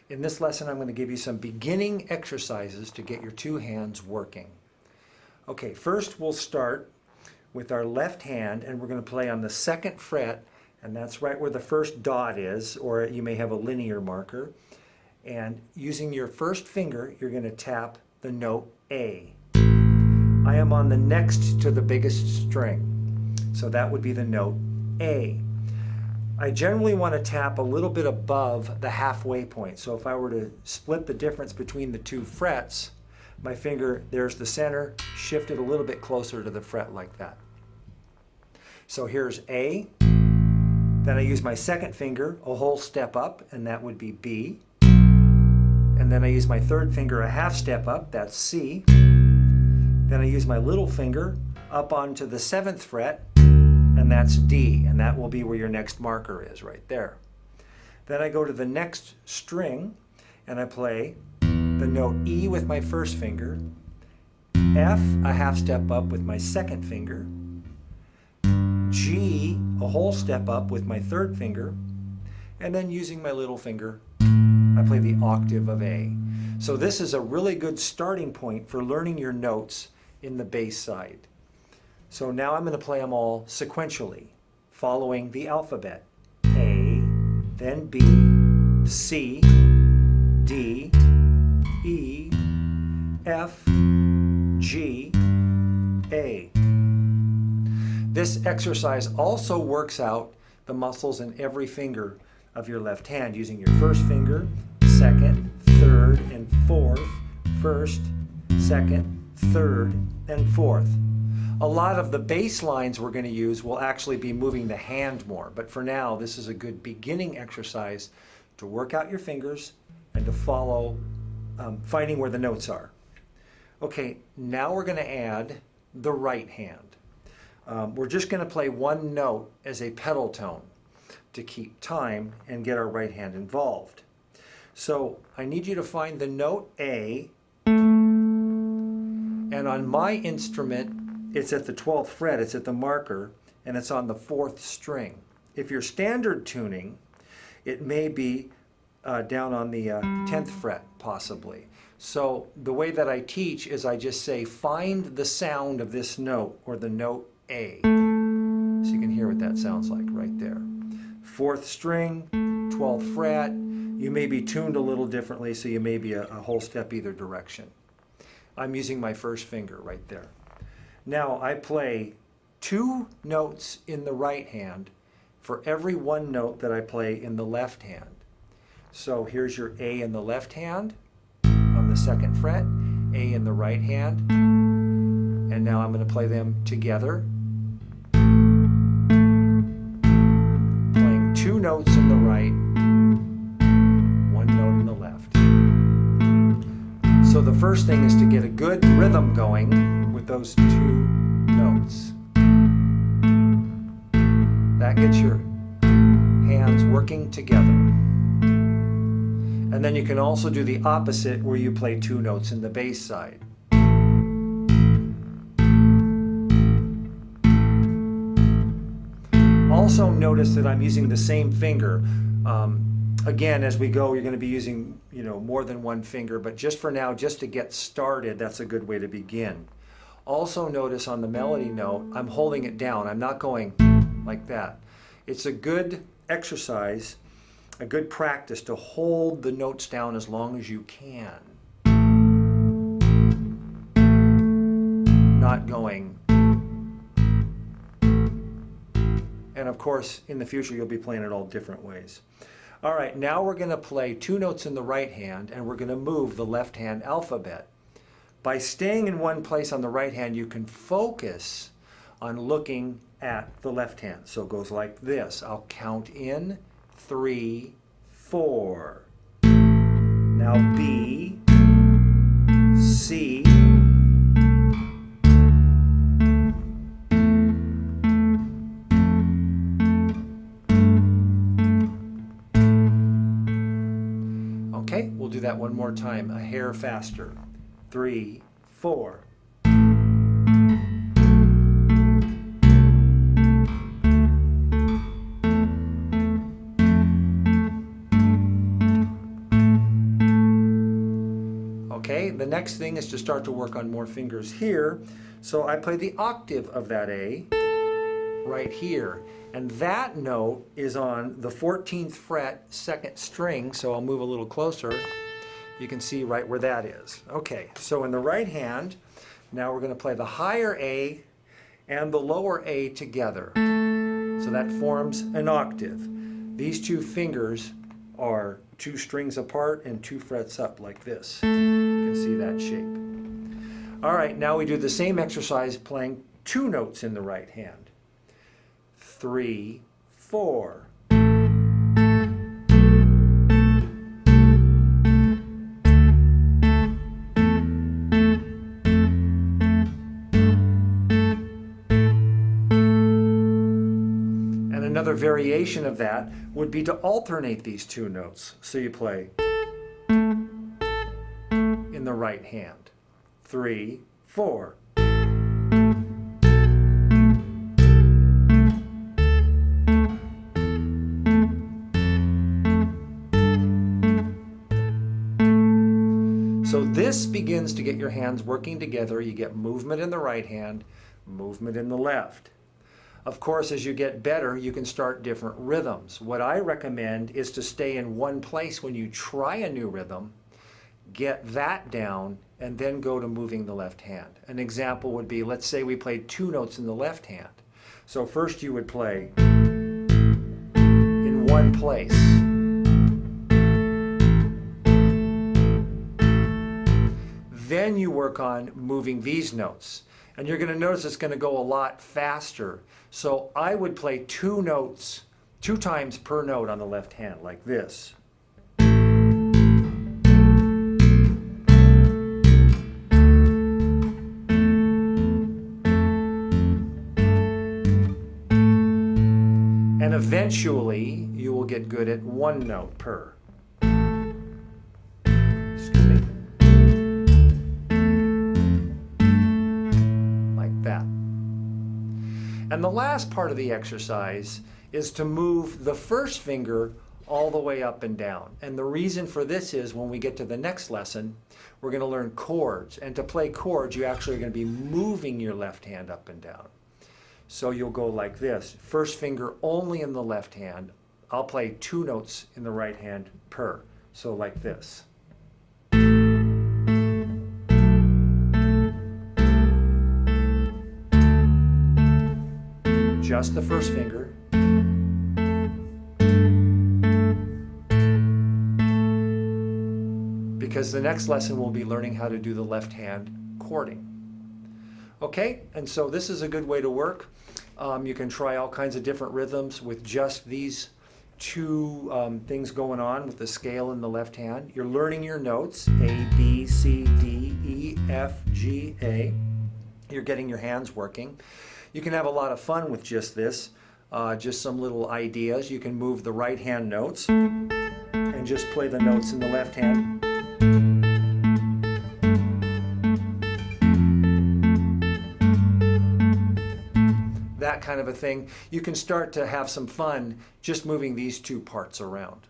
In this lesson, I'm going to give you some beginning exercises to get your two hands working. Okay, first we'll start with our left hand, and we're going to play on the 2nd fret, and that's right where the first dot is, or you may have a linear marker. And using your first finger, you're going to tap the note A. I am on the next to the biggest string, so that would be the note A. I generally want to tap a little bit above the halfway point. So if I were to split the difference between the two frets, my finger, there's the center, shift it a little bit closer to the fret like that. So here's A. Then I use my 2nd finger a whole step up, and that would be B. And then I use my 3rd finger a half step up, that's C. Then I use my little finger up onto the 7th fret, and that's D, and that will be where your next marker is, right there. Then I go to the next string, and I play the note E with my 1st finger, F a half step up with my 2nd finger, G a whole step up with my 3rd finger, and then using my little finger, I play the octave of A. So this is a really good starting point for learning your notes in the bass side. So now I'm going to play them all sequentially, following the alphabet. A, then B, C, D, E, F, G, A. This exercise also works out the muscles in every finger of your left hand, using your 1st finger, 2nd, 3rd, and 4th, 1st, 2nd, 3rd, and 4th. A lot of the bass lines we're going to use will actually be moving the hand more, but for now this is a good beginning exercise to work out your fingers and to follow finding where the notes are. Okay, now we're going to add the right hand. We're just going to play one note as a pedal tone to keep time and get our right hand involved. So I need you to find the note A, and on my instrument it's at the 12th fret, it's at the marker, and it's on the 4th string. If you're standard tuning, it may be down on the 10th fret possibly. So the way that I teach is I just say find the sound of this note, or the note A. So you can hear what that sounds like right there. 4th string, 12th fret. You may be tuned a little differently, so you may be a whole step either direction. I'm using my 1st finger right there. Now I play 2 notes in the right hand for every 1 note that I play in the left hand. So here's your A in the left hand on the 2nd fret, A in the right hand, and now I'm going to play them together, playing 2 notes in the right, 1 note in the left. So the first thing is to get a good rhythm going with those 2 notes. That gets your hands working together. And then you can also do the opposite, where you play 2 notes in the bass side. Also notice that I'm using the same finger. Again, as we go, you're going to be using, more than 1 finger, but just for now, just to get started, that's a good way to begin. Also notice on the melody note, I'm holding it down. I'm not going like that. It's a good exercise, a good practice to hold the notes down as long as you can. Not going. And of course, in the future, you'll be playing it all different ways. All right, now we're going to play 2 notes in the right hand, and we're going to move the left hand alphabet. By staying in one place on the right hand, you can focus on looking at the left hand. So it goes like this. I'll count in 3, 4. Now B, C, okay, we'll do that one more time, a hair faster. 3, 4. Okay, the next thing is to start to work on more fingers here. So I play the octave of that A right here. And that note is on the 14th fret, 2nd string, so I'll move a little closer. You can see right where that is. Okay, so in the right hand, now we're going to play the higher A and the lower A together. So that forms an octave. These two fingers are 2 strings apart and 2 frets up like this. You can see that shape. All right, now we do the same exercise playing 2 notes in the right hand. 3, 4. And another variation of that would be to alternate these 2 notes. So you play in the right hand. 3, 4. So this begins to get your hands working together. You get movement in the right hand, movement in the left. Of course, as you get better, you can start different rhythms. What I recommend is to stay in one place when you try a new rhythm, get that down, and then go to moving the left hand. An example would be, let's say we played 2 notes in the left hand. So first you would play in one place. Then you work on moving these notes. And you're going to notice it's going to go a lot faster. So I would play 2 notes, 2 times per note on the left hand, like this. And eventually, you will get good at 1 note per. And the last part of the exercise is to move the first finger all the way up and down. And the reason for this is when we get to the next lesson, we're going to learn chords. And to play chords, you actually are going to be moving your left hand up and down. So you'll go like this. First finger only in the left hand. I'll play 2 notes in the right hand per. So like this. Just the first finger. Because the next lesson we'll be learning how to do the left hand chording. Okay, and so this is a good way to work. You can try all kinds of different rhythms with just these 2 things going on with the scale in the left hand. You're learning your notes, A, B, C, D, E, F, G, A. You're getting your hands working. You can have a lot of fun with just this, just some little ideas. You can move the right hand notes and just play the notes in the left hand. That kind of a thing. You can start to have some fun just moving these 2 parts around.